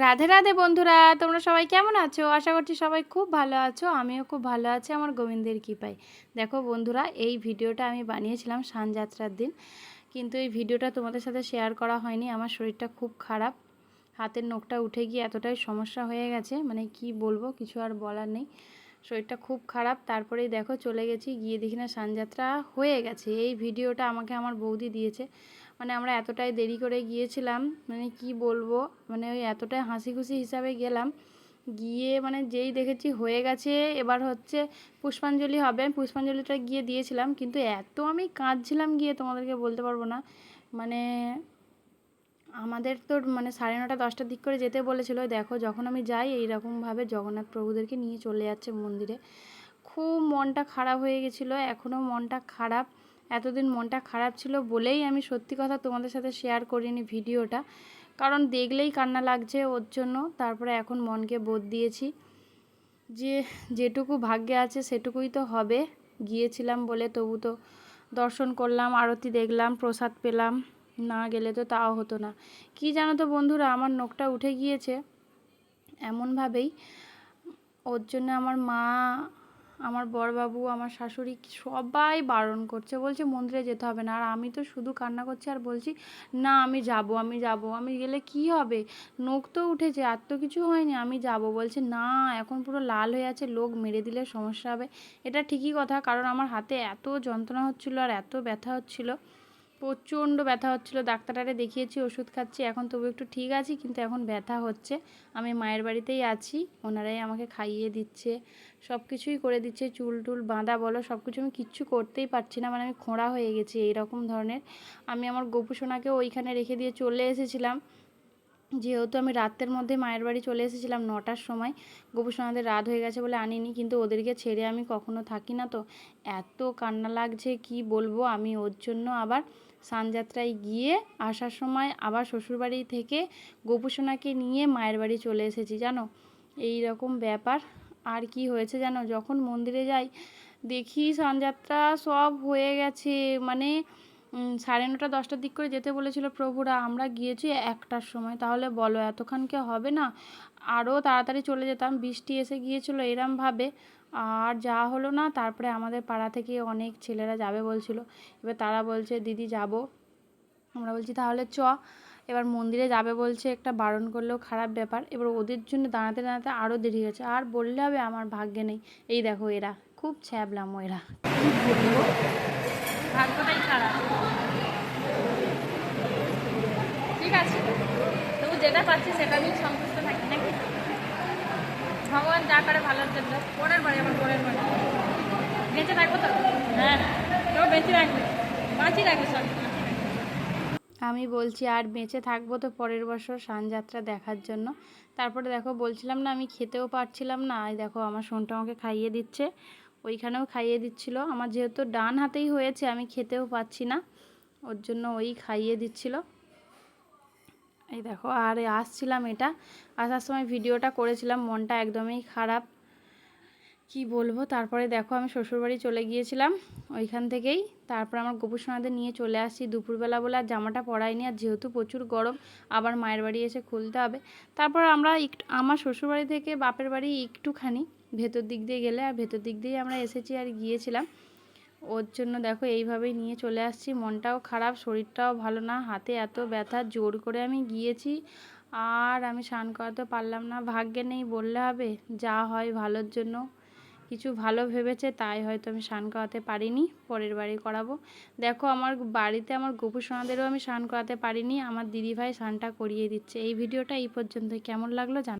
রাধে রাধে বন্ধুরা, তোমরা সবাই কেমন আছো? আশা করছি সবাই খুব ভালো আছো। আমিও খুব ভালো আছি আমার গোবিন্দের কৃপায়। দেখো বন্ধুরা, এই ভিডিওটা আমি বানিয়েছিলাম সানযাত্রার দিন, কিন্তু এই ভিডিওটা তোমাদের সাথে শেয়ার করা হয়নি। আমার শরীরটা খুব খারাপ, হাতের নখটা উঠে গিয়ে এতটাই সমস্যা হয়ে গেছে, মানে কি বলবো, কিছু আর বলার নেই। শরীরটা খুব খারাপ। তারপরেই দেখো চলে গেছি, গিয়ে দেখি না সানযাত্রা হয়ে গেছে। এই ভিডিওটা আমাকে আমার বৌদি দিয়েছে। মানে আমরা এতটাই দেরি করে গিয়েছিলাম, মানে কি বলবো, মানে ওই এতটাই হাসি খুশি হিসাবে গেলাম, গিয়ে মানে যেই দেখেছি হয়ে গেছে, এবার হচ্ছে পুষ্পাঞ্জলি হবে। পুষ্পাঞ্জলিটা গিয়ে দিয়েছিলাম, কিন্তু এত আমি কাঁদছিলাম গিয়ে তোমাদেরকে বলতে পারবো না। মানে আমাদের তো মানে 9:30 10টার দিক করে যেতে বলেছিল। দেখো যখন আমি যাই এইরকমভাবে জগন্নাথ প্রভুদেরকে নিয়ে চলে যাচ্ছে মন্দিরে। খুব মনটা খারাপ হয়ে গেছিলো, এখনও মনটা খারাপ। এতদিন মনটা খারাপ ছিল বলেই আমি সত্যি কথা তোমাদের সাথে শেয়ার করিনি ভিডিওটা, কারণ দেখলেই কান্না লাগছে ওর জন্য। তারপরে এখন মনকে বোধ দিয়েছি যে যেটুকু ভাগ্যে আছে সেটুকুই তো হবে। গিয়েছিলাম বলে তবু তো দর্শন করলাম, আরতি দেখলাম, প্রসাদ পেলাম, না গেলে তো তাও হতো না। কি জানো তো বন্ধুরা, আমার নখটা উঠে গিয়েছে এমনভাবেই, ওর জন্য আমার মা, আমার বড়বাবু, আমার শাশুড়ি সবাই বারণ করছে, বলছে মন্দিরে যেতে হবে না। আর আমি তো শুধু কান্না করছি আর বলছি না আমি যাব, আমি যাব, আমি গেলে কি হবে, নখ তো উঠেছে, আর তো কিছু হয়নি, আমি যাব। বলছে না, এখন পুরো লাল হয়ে আছে, লোক মেরে দিলে সমস্যা হবে। এটা ঠিকই কথা, কারণ আমার হাতে এত যন্ত্রণা হচ্ছিলো আর এত ব্যথা হচ্ছিলো, প্রচণ্ড ব্যথা হচ্ছিলো। ডাক্তারটারে দেখিয়েছি, ওষুধ খাচ্ছি, এখন তবু একটু ঠিক আছি, কিন্তু এখন ব্যথা হচ্ছে। আমি মায়ের বাড়িতেই আছি, ওনারাই আমাকে খাইয়ে দিচ্ছে, সব কিছুই করে দিচ্ছে, চুল টুল বাঁধা বলো, সব কিছু। আমি কিচ্ছু করতেই পারছি না, মানে আমি খোঁড়া হয়ে গেছি এইরকম ধরনের। আমি আমার গোপু সোনাকেও ওইখানে রেখে দিয়ে চলে এসেছিলাম, যেহেতু আমি রাতের মধ্যে মায়ের বাড়ি চলে এসেছিলাম 9টার সময়। গোপু সোনাদের রাত হয়ে গেছে বলে আনিনি, কিন্তু ওদেরকে ছেড়ে আমি কখনো থাকি না। তো এত কান্না লাগছে কি বলবো। আমি ওর জন্য আবার সানযাত্রায় গিয়ে আসার সময় আবার শ্বশুরবাড়ি থেকে গোপু সোনাকে নিয়ে মায়ের বাড়ি চলে এসেছি, জানো। এই রকম ব্যাপার। আর কি হয়েছে জানো, যখন মন্দিরে যাই দেখি সানযাত্রা সব হয়ে গেছে। মানে 9:30 10টার দিক করে যেতে বলেছিল প্রভুরা, আমরা গিয়েছি 1টার সময়। তাহলে বলো এতক্ষণকে হবে না? আরও তাড়াতাড়ি চলে যেতাম, বৃষ্টি এসে গিয়েছিলো এরমভাবে, আর যাওয়া হলো না। তারপরে আমাদের পাড়া থেকে অনেক ছেলেরা যাবে বলছিল, এবার তারা বলছে দিদি যাব। আমরা বলছি তাহলে চ। এবার মন্দিরে যাবে বলছে, একটা বারণ করলেও খারাপ ব্যাপার। এবার ওদের জন্য দাঁড়াতে দাঁড়াতে আরও দেরি হয়েছে, আর বললে হবে আমার ভাগ্যে নেই। এই দেখো এরা খুব ছ্যাবলাম, এরা কী বলবো, ভাগ্যটাই খারাপ। ঠিক আছে, তবু যেটা পাচ্ছি সেটা নিয়ে সন্তুষ্ট থাকি নাকি। ভগবান যা করে ভালোর জন্য। পরের বাড়ি, আমার পরের বাড়ি বেঁচে থাকবো তো। হ্যাঁ, তো বেঁচে রাখবে, বাঁচিয়ে রাখবে সব। আমি বলছি আর বেঁচে থাকবো তো পরের বছর সানযাত্রা দেখার জন্য। তারপরে দেখো বলছিলাম না আমি খেতেও পারছিলাম না, এই দেখো আমার সোনটা আমাকে খাইয়ে দিচ্ছে, ওইখানেও খাইয়ে দিচ্ছিল। আমার যেহেতু ডান হাতেই হয়েছে আমি খেতেও পাচ্ছি না, ওর জন্য ওই খাইয়ে দিচ্ছিল। এই দেখো, আর আসছিলাম, এটা আসার সময় ভিডিওটা করেছিলাম, মনটা একদমই খারাপ, কি বলবো। তারপরে দেখো আমি শ্বশুরবাড়ি চলে গিয়েছিলাম ওইখান থেকেই। তারপর আমার গোপু সোনাদের নিয়ে চলে আসছি দুপুরবেলা বলে, আর জামাটা পরাইনি, আর যেহেতু প্রচুর গরম আবার মায়ের বাড়ি এসে খুলতে হবে। তারপর আমরা একটু আমার শ্বশুরবাড়ি থেকে বাপের বাড়ি একটুখানি ভেতর দিক দিয়ে গেলে, আর ভেতর দিক দিয়েই আমরা এসেছি আর গিয়েছিলাম। ওর জন্য দেখো এইভাবেই নিয়ে চলে আসছি। মনটাও খারাপ, শরীরটাও ভালো না, হাতে এত ব্যথা, জোর করে আমি গিয়েছি আর আমি স্নান করাতে পারলাম না। ভাগ্যে নেই বললে হবে, যা হয় ভালোর জন্য, কিছু ভালো ভেবেছে তাই হয়তো আমি স্নান করাতে পারিনি, পরের বাড়ি করাবো। দেখো আমার বাড়িতে আমার গোপু সোনাদেরও আমি স্নান করাতে পারিনি, আমার দিদিভাই স্নানটা করিয়ে দিচ্ছে। এই ভিডিওটা এই পর্যন্ত, কেমন লাগলো জানাও।